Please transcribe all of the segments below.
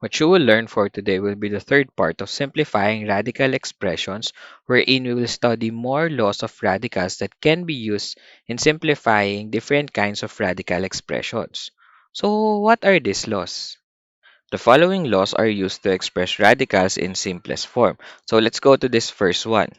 What you will learn for today will be the third part of simplifying radical expressions, wherein we will study more laws of radicals that can be used in simplifying different kinds of radical expressions. So, what are these laws? The following laws are used to express radicals in simplest form. So, let's go to this first one.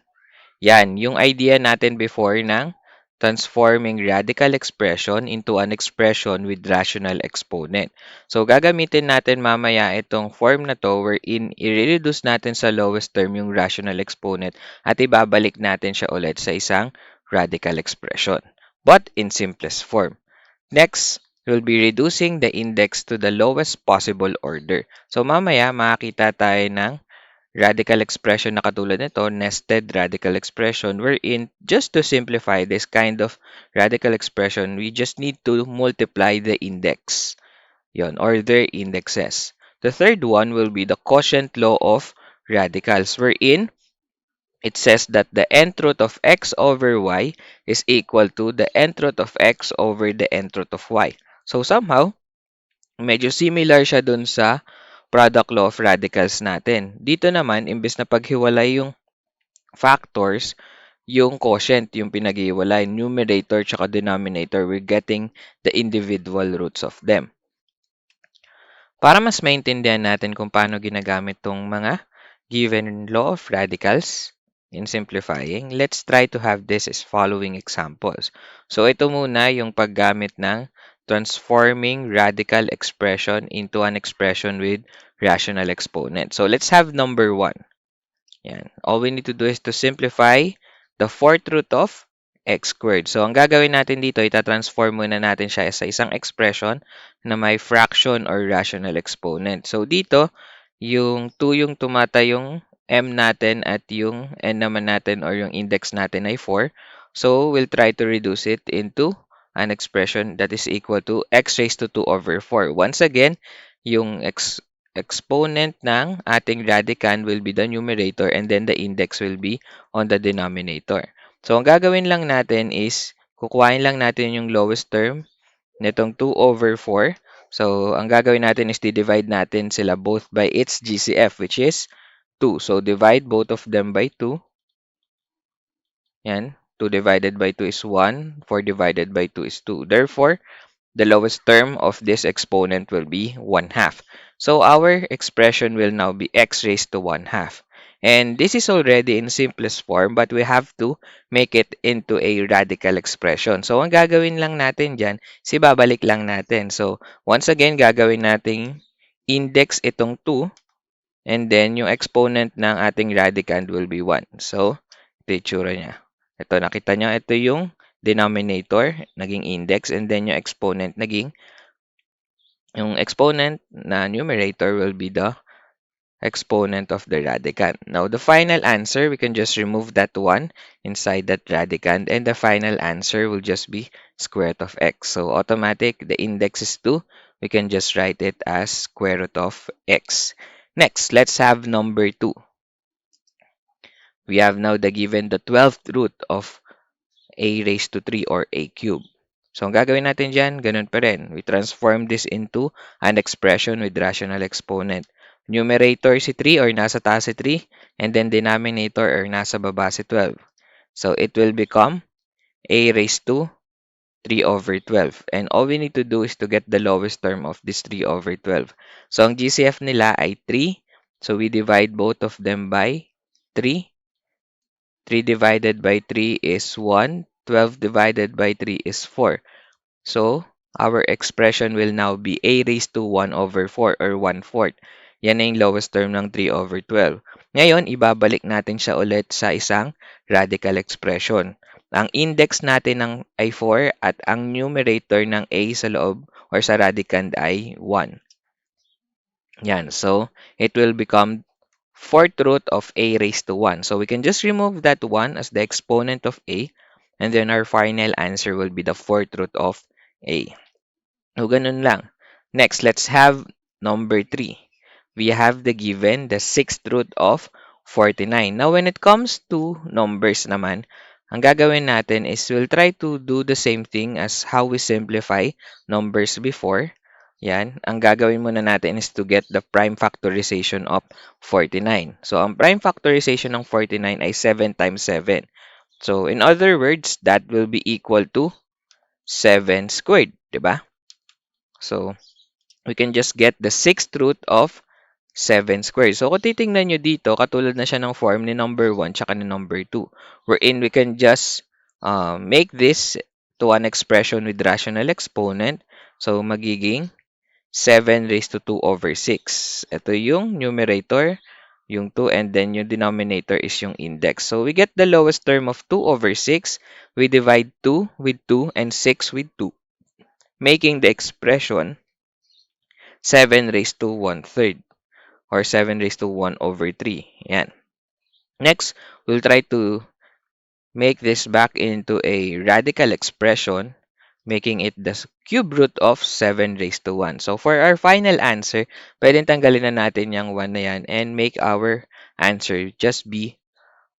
Yan, yung idea natin before ng transforming radical expression into an expression with rational exponent. So, gagamitin natin mamaya itong form na to wherein i-reduce natin sa lowest term yung rational exponent at ibabalik natin siya ulit sa isang radical expression, but in simplest form. Next, we'll be reducing the index to the lowest possible order. So, mamaya makakita tayo ng radical expression na katulad nito, nested radical expression, wherein just to simplify this kind of radical expression, we just need to multiply the index, yon, or their indexes. The third one will be the quotient law of radicals, wherein it says that the nth root of x over y is equal to the nth root of x over the nth root of y. So somehow, medyo similar siya dun sa product law of radicals natin. Dito naman, imbes na paghiwalay yung factors, yung quotient yung pinaghiwalay, numerator tsaka denominator, we're getting the individual roots of them. Para mas maintindihan natin kung paano ginagamit tong mga given law of radicals in simplifying, let's try to have this as following examples. So ito muna yung paggamit ng transforming radical expression into an expression with rational exponent. So let's have number 1. Yan. All we need to do is to simplify the fourth root of x squared. So, ang gagawin natin dito, itatransform muna natin siya sa isang expression na may fraction or rational exponent. So, dito, yung 2 yung tumatay yung m natin at yung n naman natin or yung index natin ay 4. So, we'll try to reduce it into an expression that is equal to x raised to 2 over 4. Once again, yung exponent ng ating radicand will be the numerator and then the index will be on the denominator. So, ang gagawin lang natin is, kukuhain lang natin yung lowest term nitong 2 over 4. So, ang gagawin natin is divide natin sila both by its GCF, which is 2. So, divide both of them by 2. Yan. 2 divided by 2 is 1. 4 divided by 2 is 2. Therefore, the lowest term of this exponent will be 1 half. So our expression will now be x raised to 1 half. And this is already in simplest form, but we have to make it into a radical expression. So ang gagawin lang natin dyan, babalik lang natin. So once again, gagawin nating index itong 2, and then yung exponent ng ating radicand will be 1. So ito yung itsura niya. Ito, nakita nyo, ito yung denominator, naging index, and then yung exponent, yung exponent na numerator will be the exponent of the radicand. Now, the final answer, we can just remove that 1 inside that radicand, and the final answer will just be square root of x. So, automatic, the index is 2. We can just write it as square root of x. Next, let's have number 2. We have now given the 12th root of a raised to 3 or a cube. So, ang gagawin natin dyan, ganun pa rin. We transform this into an expression with rational exponent. Numerator si 3 or nasa taas si 3, and then denominator or nasa baba si 12. So, it will become a raised to 3 over 12. And all we need to do is to get the lowest term of this 3 over 12. So, ang GCF nila ay 3. So, we divide both of them by 3. 3 divided by 3 is 1. 12 divided by 3 is 4. So, our expression will now be a raised to 1 over 4 or 1/4. Yan na yung lowest term ng 3 over 12. Ngayon, ibabalik natin siya ulit sa isang radical expression. Ang index natin ay 4 at ang numerator ng a sa loob or sa radicand ay 1. Yan. So, it will become fourth root of a raised to 1. So, we can just remove that 1 as the exponent of a, and then our final answer will be the fourth root of a. So, ganun lang. Next, let's have number 3. We have the sixth root of 49. Now, when it comes to numbers naman, ang gagawin natin is we'll try to do the same thing as how we simplify numbers before. Yan. Ang gagawin muna natin is to get the prime factorization of 49. So, ang prime factorization ng 49 ay 7 times 7. So, in other words, that will be equal to 7 squared, di ba? So, we can just get the sixth root of 7 squared. So, kung titingnan nyo dito, katulad na siya ng form ni number 1 tsaka ni number 2. Wherein we can just make this to an expression with rational exponent. So, magiging 7 raised to 2 over 6. Ito yung numerator, yung 2, and then yung denominator is yung index. So, we get the lowest term of 2 over 6. We divide 2 with 2 and 6 with 2, making the expression 7 raised to 1/3 or 7 raised to 1 over 3. Yan. Next, we'll try to make this back into a radical expression, making it the cube root of 7 raised to 1. So, for our final answer, pwedeng tanggalin na natin yung 1 na yan and make our answer just be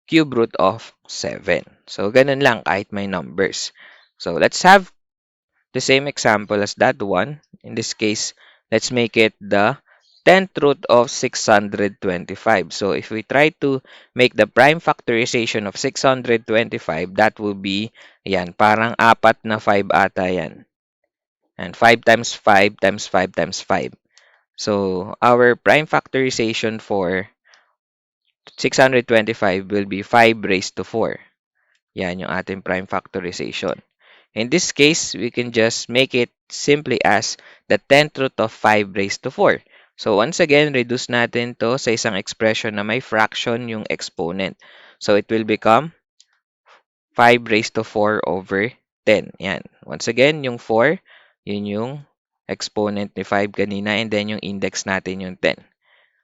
cube root of 7. So, ganun lang kahit may numbers. So, let's have the same example as that one. In this case, let's make it the 10th root of 625. So if we try to make the prime factorization of 625, that will be, yan, parang apat na 5 ata yan. And 5 times 5 times 5 times 5. So our prime factorization for 625 will be 5 raised to 4. Yan yung ating prime factorization. In this case, we can just make it simply as the 10th root of 5 raised to 4. So once again, reduce natin to sa isang expression na may fraction yung exponent. So it will become 5 raised to 4 over 10. Yan. Once again, yung 4, yun yung exponent ni 5 kanina, and then yung index natin yung 10.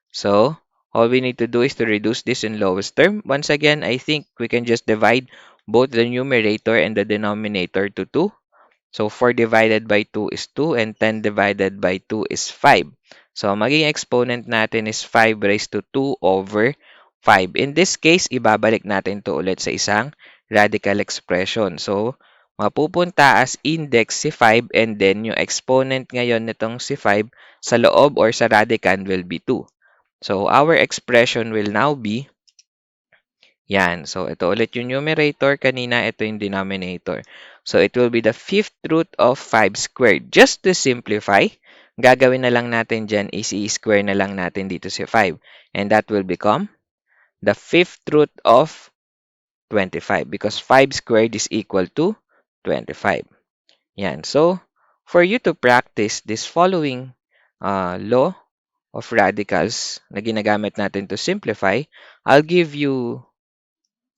So all we need to do is to reduce this in lowest term. Once again, I think we can just divide both the numerator and the denominator to 2. So 4 divided by 2 is 2 and 10 divided by 2 is 5. So maging exponent natin is 5 raised to 2 over 5. In this case, ibabalik natin to ulit sa isang radical expression. So mapupunta as index si 5, and then yung exponent ngayon nitong si 5 sa loob or sa radicand will be 2. So our expression will now be yan. So, ito ulit yung numerator. Kanina, ito yung denominator. So, it will be the fifth root of 5 squared. Just to simplify, gagawin na lang natin dyan is i-square na lang natin dito si 5. And that will become the fifth root of 25 because 5 squared is equal to 25. Yan. So, for you to practice this following law of radicals na ginagamit natin to simplify, I'll give you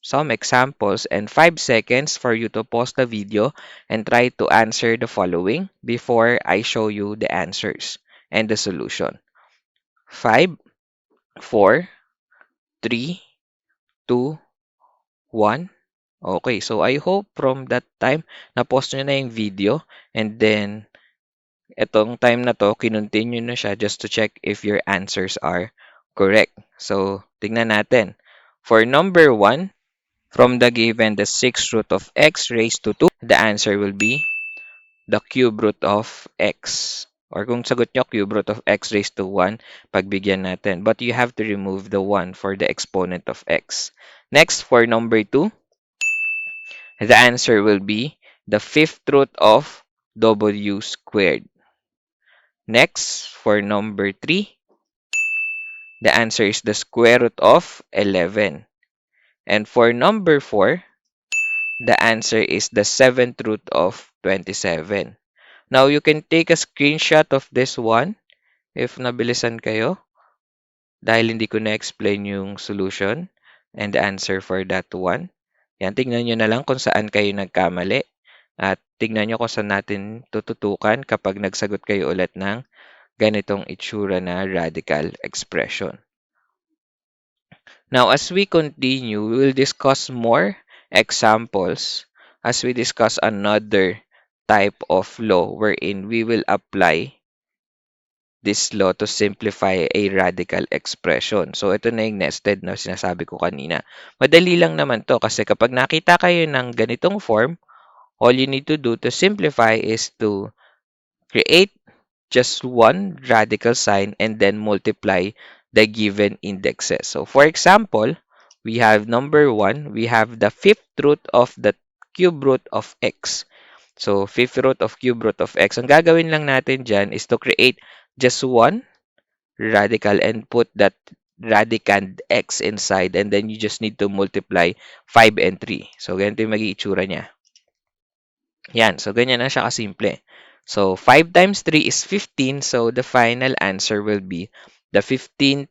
some examples and 5 seconds for you to pause the video and try to answer the following before I show you the answers and the solution. 5, 4, 3, 2, 1. Okay, so I hope from that time na-pause nyo na yung video, and then etong time na to, kinontinue na siya just to check if your answers are correct. So, tingnan natin. For number 1, from the given the sixth root of x raised to 2, the answer will be the cube root of x. Or kung sagot nyo, cube root of x raised to 1, pagbigyan natin. But you have to remove the 1 for the exponent of x. Next, for number 2, the answer will be the fifth root of w squared. Next, for number 3, the answer is the square root of 11. And for number 4, the answer is the seventh root of 27. Now, you can take a screenshot of this one if nabilisan kayo dahil hindi ko na-explain yung solution and the answer for that one. Yan, tignan nyo na lang kung saan kayo nagkamali at tignan nyo kung saan natin tututukan kapag nagsagot kayo ulit ng ganitong itsura na radical expression. Now, as we continue, we will discuss more examples as we discuss another type of law wherein we will apply this law to simplify a radical expression. So, ito na yung nested na sinasabi ko kanina. Madali lang naman to kasi kapag nakita kayo ng ganitong form, all you need to do to simplify is to create just one radical sign and then multiply the given indexes. So for example, we have number 1, we have the fifth root of the cube root of x. So fifth root of cube root of x. Ang gagawin lang natin dyan is to create just one radical and put that radicand x inside, and then you just need to multiply 5 and 3. So ganito yung magiging itsura niya. Yan. So, ganyan na siya kasimple. So, 5 times 3 is 15. So, the final answer will be the 15th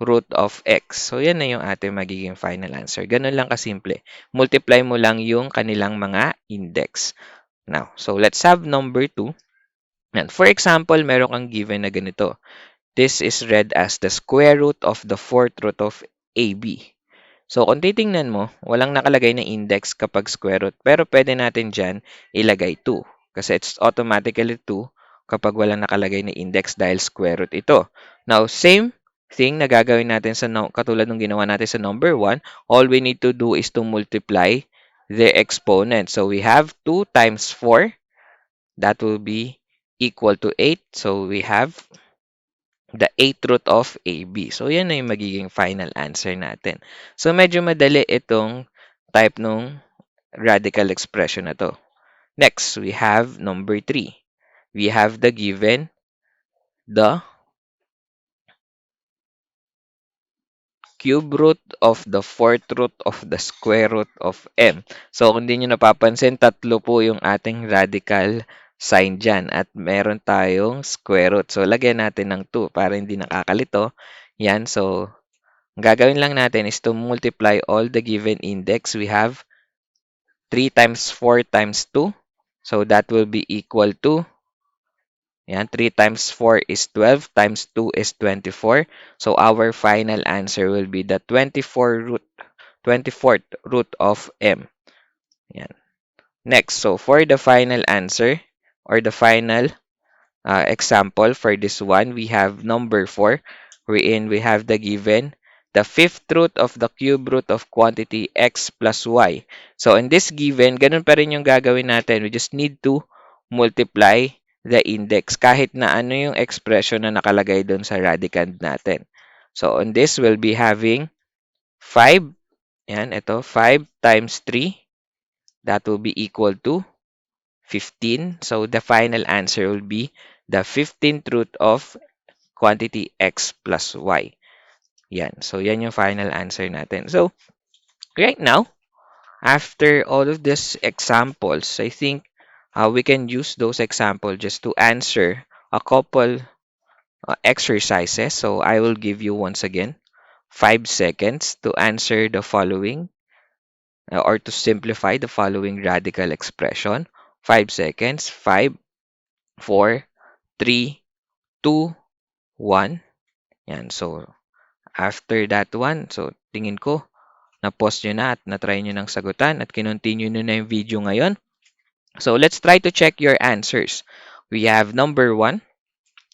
root of x. So, yan na yung ating magiging final answer. Ganun lang kasimple. Multiply mo lang yung kanilang mga index. Now, so let's have number 2. And for example, meron kang given na ganito. This is read as the square root of the fourth root of AB. So, kung titingnan mo, walang nakalagay na index kapag square root. Pero pwede natin dyan ilagay 2. Kasi it's automatically 2 kapag walang nakalagay na index dahil square root ito. Now, same thing na gagawin natin sa katulad ng ginawa natin sa number 1. All we need to do is to multiply the exponent. So, we have 2 times 4. That will be equal to 8. So, we have the 8th root of AB. So, yan na yung magiging final answer natin. So, medyo madali itong type ng radical expression na to. Next, we have number 3. We have the given, the cube root of the fourth root of the square root of m. So, kung di nyo napapansin, tatlo po yung ating radical sign dyan. At meron tayong square root. So, lagyan natin ng 2 para hindi nakakalito. Yan. So, ang gagawin lang natin is to multiply all the given index. We have 3 times 4 times 2. So, that will be equal to, yan, 3 times 4 is 12, times 2 is 24. So, our final answer will be the 24th root of m. Yan. Next, so for the final answer or the final example for this one, we have number 4, wherein we have the given, the fifth root of the cube root of quantity x plus y. So, in this given, ganun pa rin yung gagawin natin. We just need to multiply the index kahit na ano yung expression na nakalagay doon sa radicand natin. So, on this, we'll be having 5. Yan, ito, 5 times 3. That will be equal to 15. So, the final answer will be the 15th root of quantity x plus y. Yan. So, yan yung final answer natin. So, right now, after all of these examples, I think we can use those examples just to answer a couple exercises. So, I will give you once again 5 seconds to answer the following or to simplify the following radical expression. 5 seconds. 5, 4, 3, 2, 1. Yan. So, after that one, so tingin ko, na-pause nyo na at na-try nyo ng sagutan at kinontinue nyo na yung video ngayon. So, let's try to check your answers. We have number 1,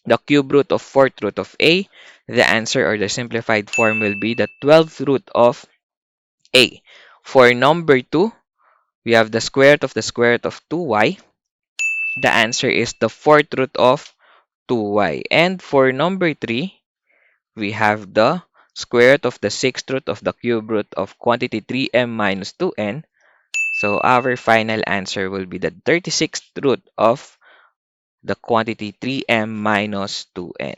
the cube root of fourth root of a. The answer or the simplified form will be the 12th root of a. For number 2, we have the square root of the square root of 2y. The answer is the fourth root of 2y. And for number 3, we have the square root of the sixth root of the cube root of quantity 3m minus 2n. So our final answer will be the 36th root of the quantity 3m minus 2n.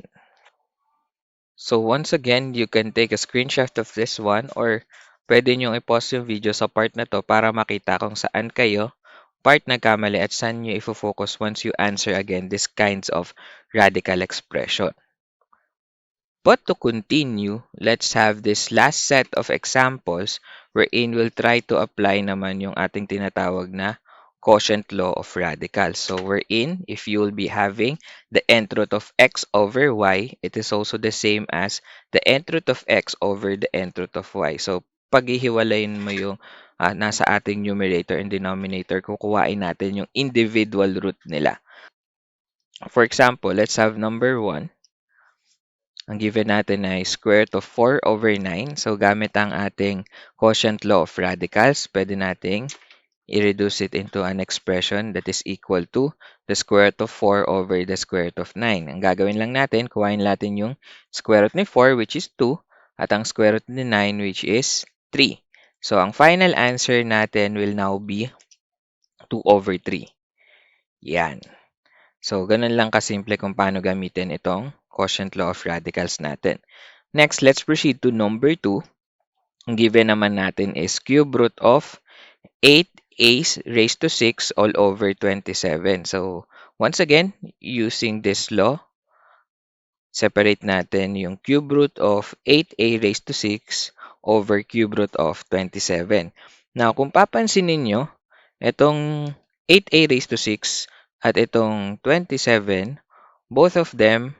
So once again, you can take a screenshot of this one or pwede nyo i-pause yung video sa part na to para makita kung saan kayo part nagkamali at saan nyo ifo-focus once you answer again these kinds of radical expression. But to continue, let's have this last set of examples wherein we'll try to apply naman yung ating tinatawag na quotient law of radicals. So wherein, if you will be having the nth root of x over y, it is also the same as the nth root of x over the nth root of y. So paghihiwalayin mo yung nasa ating numerator and denominator, kukuhain natin yung individual root nila. For example, let's have number 1. Ang given natin ay square root of 4 over 9. So, gamit ang ating quotient law of radicals, pwede nating i-reduce it into an expression that is equal to the square root of 4 over the square root of 9. Ang gagawin lang natin, kuhain natin yung square root ni 4 which is 2 at ang square root ni 9 which is 3. So, ang final answer natin will now be 2 over 3. Yan. So, ganun lang kasimple kung paano gamitin itong quotient law of radicals natin. Next, let's proceed to number 2. Ang given naman natin is cube root of 8a raised to 6 all over 27. So, once again, using this law, separate natin yung cube root of 8a raised to 6 over cube root of 27. Now, kung papansin ninyo, itong 8a raised to 6 at itong 27, both of them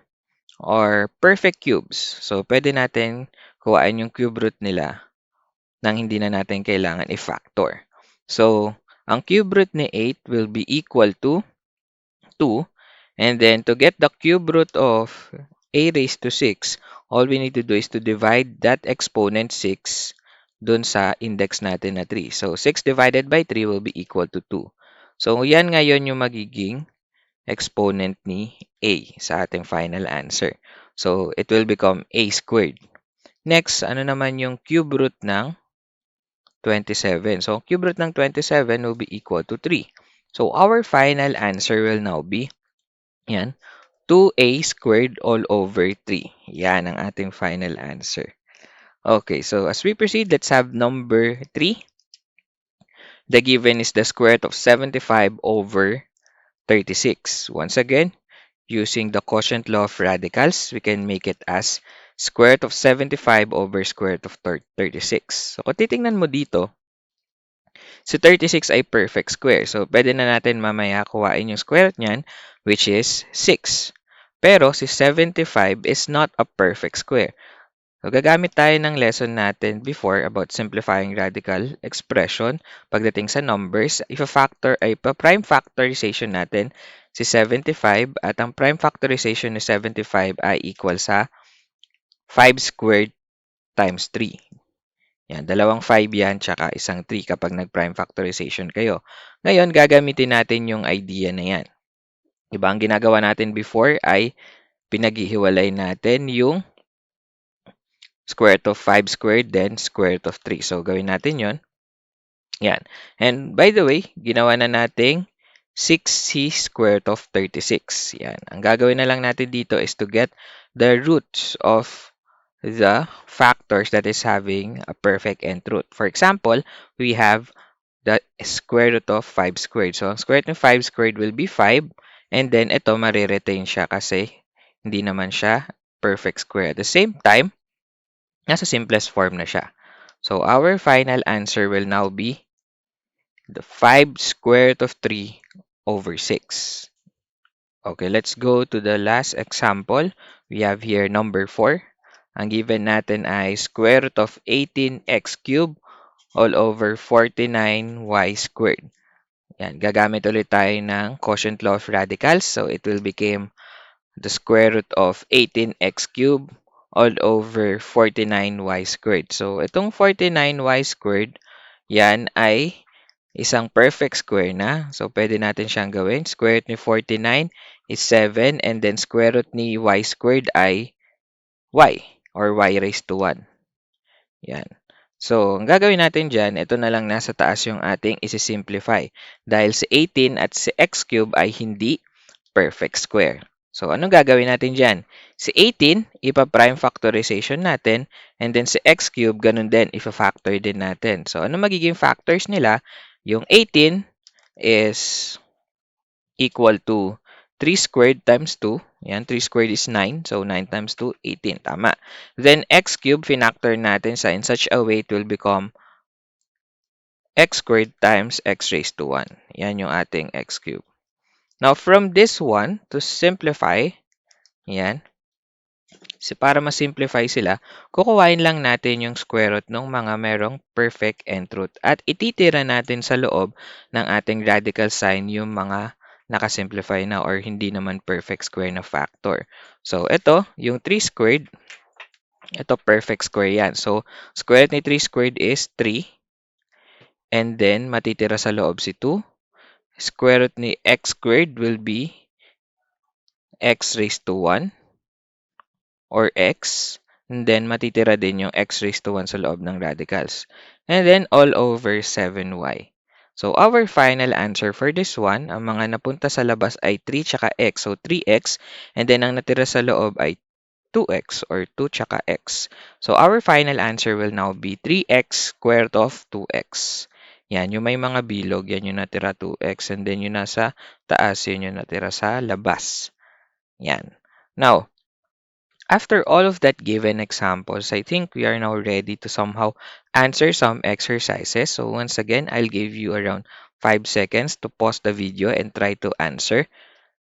are perfect cubes. So, pwede natin kuhaan yung cube root nila nang hindi na natin kailangan i-factor. So, ang cube root ni 8 will be equal to 2. And then, to get the cube root of a raised to 6, all we need to do is to divide that exponent 6 dun sa index natin na 3. So, 6 divided by 3 will be equal to 2. So, yan ngayon yung magiging exponent ni a sa ating final answer. So, it will become a squared. Next, ano naman yung cube root ng 27? So, cube root ng 27 will be equal to 3. So, our final answer will now be, yan, 2a squared all over 3. Yan ang ating final answer. Okay, so as we proceed, let's have number 3. The given is the square root of 75 over 36. Once again, using the quotient law of radicals, we can make it as square root of 75 over square root of 36. So, kung titingnan mo dito, si 36 ay perfect square. So, pwede na natin mamaya kuhain yung square root niyan, which is 6. Pero, si 75 is not a perfect square. So, gagamit tayo ng lesson natin before about simplifying radical expression pagdating sa numbers. If a factor ay pa-prime factorization natin si 75 at ang prime factorization ni 75 ay equal sa 5 squared times 3. Yan, dalawang 5 yan tsaka isang 3 kapag nag-prime factorization kayo. Ngayon, gagamitin natin yung idea na yan. Diba, ang ginagawa natin before ay pinaghihiwalay natin yung square root of 5 squared, then square root of 3. So, gawin natin yon. Yan. And by the way, ginawa na nating 6c square root of 36. Yan. Ang gagawin na lang natin dito is to get the roots of the factors that is having a perfect nth root. For example, we have the square root of 5 squared. So, ang square root of 5 squared will be 5. And then, ito, mariretain siya kasi hindi naman siya perfect square. At the same time, nasa simplest form na siya. So, our final answer will now be the 5 square root of 3 over 6. Okay, let's go to the last example. We have here number 4. Ang given natin ay square root of 18x cubed all over 49y squared. Yan, gagamit ulit tayo ng quotient law of radicals. So, it will become the square root of 18x cubed all over 49y squared. So, itong 49y squared, yan ay isang perfect square na. So, pwede natin siyang gawin. Square root ni 49 is 7 and then square root ni y squared ay y or y raised to 1. Yan. So, ang gagawin natin dyan, ito na lang nasa taas yung ating isi-simplify. Dahil si 18 at si x cube ay hindi perfect square. So, anong gagawin natin dyan? Si 18, ipa-prime factorization natin. And then si x cube, ganun din, ipa-factor din natin. So, ano magiging factors nila? Yung 18 is equal to 3 squared times 2. Yan, 3 squared is 9. So, 9 times 2, 18. Tama. Then, x cube, finactor natin sa in such a way it will become x squared times x raised to 1. Yan yung ating x cube. Now, from this one, to simplify, yan, para ma-simplify sila, kukuhain lang natin yung square root ng mga merong perfect nth root at ititira natin sa loob ng ating radical sign yung mga nakasimplify na or hindi naman perfect square na factor. So, ito, yung 3 squared, ito perfect square yan. So, square root ni 3 squared is 3. And then, matitira sa loob si 2. Square root ni x squared will be x raised to 1 or x. And then, matitira din yung x raised to 1 sa loob ng radicals. And then, all over 7y. So, our final answer for this one, ang mga napunta sa labas ay 3 tsaka x. So, 3x. And then, ang natira sa loob ay 2x or 2 tsaka x. So, our final answer will now be 3x squared of 2x. Yan, yung may mga bilog, yan yung natira 2x. And then, yung nasa taas, yun yung natira sa labas. Yan. Now, after all of that given examples, I think we are now ready to somehow answer some exercises. So once again, I'll give you around 5 seconds to pause the video and try to answer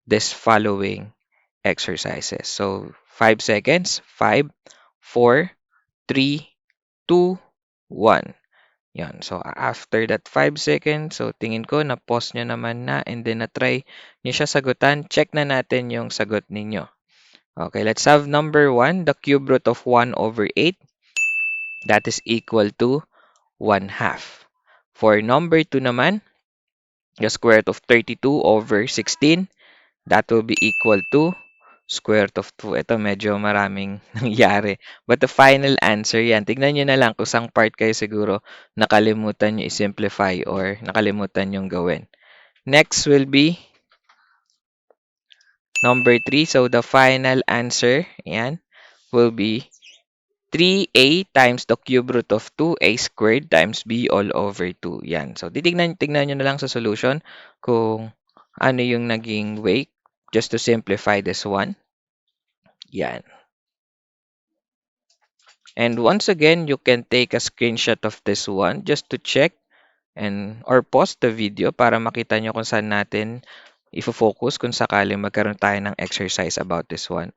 this following exercises. So 5 seconds, 5, 4, 3, 2, 1. Yan. So after that 5 seconds, so tingin ko na-pause nyo naman na and then na-try nyo siya sagutan. Check na natin yung sagot ninyo. Okay, let's have number 1, the cube root of 1 over 8. That is equal to 1 half. For number 2 naman, the square root of 32 over 16. That will be equal to square root of 2. Ito medyo maraming nangyari. But the final answer yan. Tignan nyo na lang kung saan part kayo siguro nakalimutan nyo i-simplify or nakalimutan yung gawin. Next will be number 3. So the final answer, yan, will be 3a times the cube root of 2a squared times b all over 2. Yan. So, tingnan nyo na lang sa solution kung ano yung naging way just to simplify this one. Yan. And once again, you can take a screenshot of this one just to check and or pause the video para makita nyo kung saan natin ifo-focus kung sakali magkaroon tayo ng exercise about this one.